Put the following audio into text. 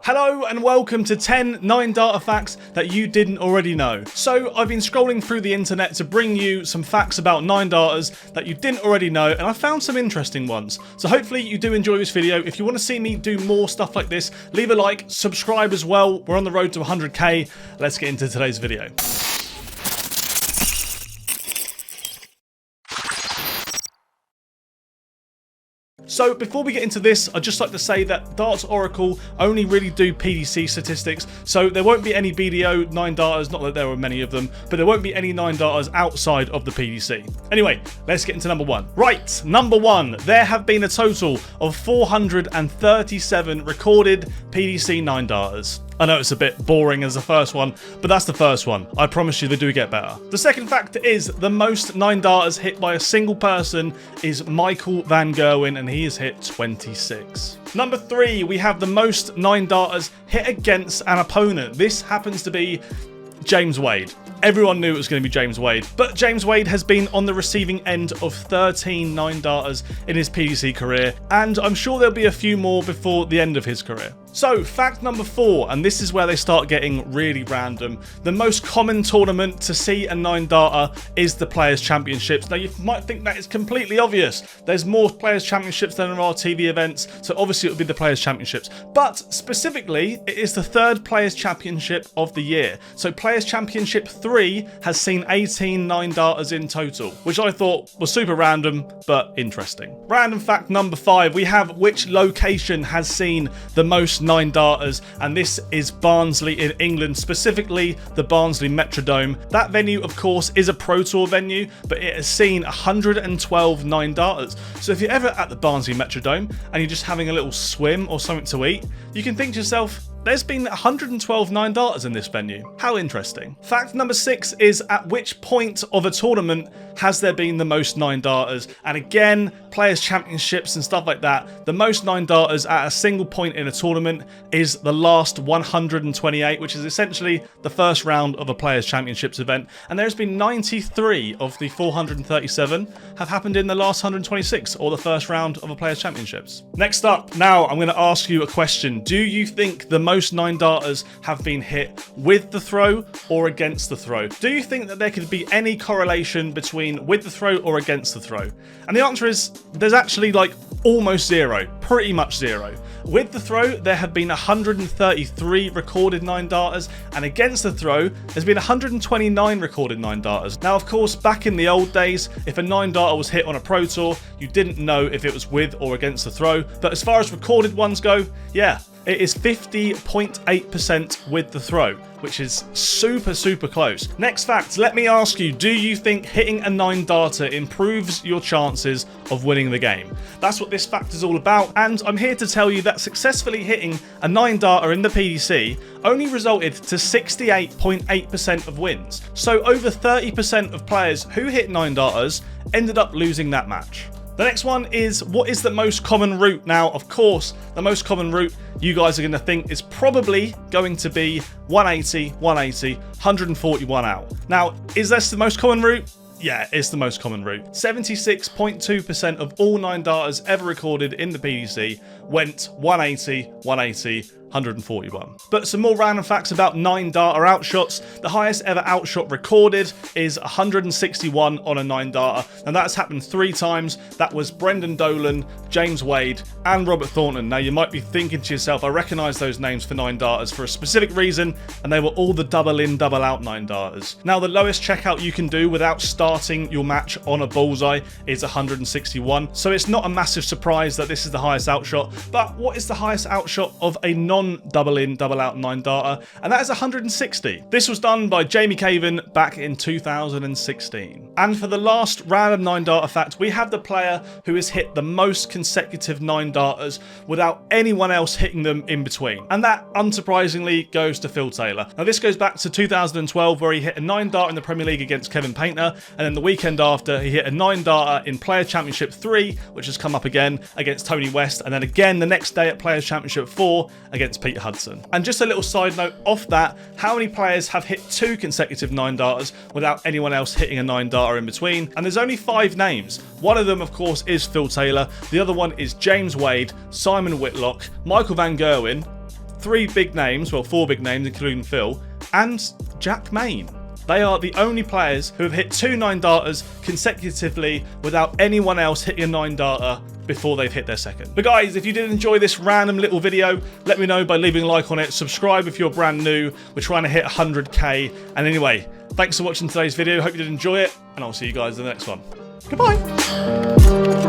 Hello and welcome to 10 9-darter facts that you didn't already know. So I've been scrolling through the internet to bring you some facts about 9-darters that you didn't already know, and I found some interesting ones. So hopefully you do enjoy this video. If you want to see me do more stuff like this, leave a like, subscribe as well. We're on the road to 100k. Let's get into today's video. So before we get into this, I'd just like to say that Darts Oracle only really do PDC statistics, so there won't be any BDO 9-darters, not that there are many of them, but there won't be any 9-darters outside of the PDC. Anyway, let's get into number one. Right, number one, there have been a total of 437 recorded PDC 9-darters. I know it's a bit boring as the first one, but that's the first one. I promise you they do get better. The second fact is the most 9-darters hit by a single person is Michael van Gerwen, and he has hit 26. Number three, we have the most 9-darters hit against an opponent. This happens to be James Wade. Everyone knew it was going to be James Wade, but James Wade has been on the receiving end of 13 9-darters in his PDC career, and I'm sure there'll be a few more before the end of his career. So, fact number four, and this is where they start getting really random. The most common tournament to see a 9-darter is the Players' Championships. Now, you might think that is completely obvious. There's more Players' Championships than there are TV events, so obviously it would be the Players' Championships. But, specifically, it is the third Players' Championship of the year. So, Players' Championship 3 has seen 18 9-darters in total, which I thought was super random, but interesting. Random fact number five, we have which location has seen the most 9-darters, and this is Barnsley in England, specifically the Barnsley Metrodome. That venue, of course, is a Pro Tour venue, but it has seen 112 9-darters. So if you're ever at the Barnsley Metrodome and you're just having a little swim or something to eat, you can think to yourself, there's been 112 9-darters in this venue. How interesting. Fact number six is at which point of a tournament has there been the most 9-darters? And again, Players' Championships and stuff like that, the most 9-darters at a single point in a tournament is the last 128, which is essentially the first round of a Players' Championships event. And there's been 93 of the 437 have happened in the last 126, or the first round of a Players' Championships. Next up, now I'm going to ask you a question. Do you think the most 9-darters have been hit with the throw or against the throw? Do you think that there could be any correlation between with the throw or against the throw? And the answer is there's actually like almost zero, pretty much zero. With the throw, there have been 133 recorded 9-darters, and against the throw, there's been 129 recorded 9-darters. Now, of course, back in the old days, if a 9-darter was hit on a Pro Tour, you didn't know if it was with or against the throw. But as far as recorded ones go, yeah, it is 50.8% with the throw, which is super close. Next fact, let me ask you, do you think hitting a 9-darter improves your chances of winning the game? That's what this fact is all about, and I'm here to tell you that successfully hitting a 9-darter in the PDC only resulted to 68.8% of wins. So over 30% of players who hit 9-darters ended up losing that match. The next one is, what is the most common route? Now, of course, the most common route you guys are going to think is probably going to be 180, 180, 141 out. Now, is this the most common route? Yeah, it's the most common route. 76.2% of all 9-darters ever recorded in the PDC went 180, 180, 141. But some more random facts about 9-darter outshots. The highest ever outshot recorded is 161 on a 9-darter, and that's happened 3 times. That was Brendan Dolan, James Wade, and Robert Thornton. Now you might be thinking to yourself, I recognise those names for 9-darters for a specific reason, and they were all the double in, double out 9-darters. Now the lowest checkout you can do without starting your match on a bullseye is 161, so it's not a massive surprise that this is the highest outshot. But what is the highest outshot of a non-double in, double out 9-darter? And that is 160. This was done by Jamie Caven back in 2016. And for the last random 9-darter fact, we have the player who has hit the most consecutive 9-darters without anyone else hitting them in between. And that, unsurprisingly, goes to Phil Taylor. Now this goes back to 2012, where he hit a 9-darter in the Premier League against Kevin Painter, and then the weekend after, he hit a 9-darter in Player Championship 3, which has come up again against Tony West, and then again the next day at Players Championship 4 against Peter Hudson. And just a little side note off that, how many players have hit 2 consecutive 9-darters without anyone else hitting a 9-darter in between? And there's only 5 names. One of them, of course, is Phil Taylor. The other one is James Wade, Simon Whitlock, Michael van Gerwen, 3 big names, well 4 big names including Phil, and Jack Main. They are the only players who have hit 2 9-darters consecutively without anyone else hitting a 9-darter before they've hit their second. But guys, if you did enjoy this random little video, let me know by leaving a like on it, subscribe if you're brand new, we're trying to hit 100k, and anyway, thanks for watching today's video, hope you did enjoy it, and I'll see you guys in the next one. Goodbye!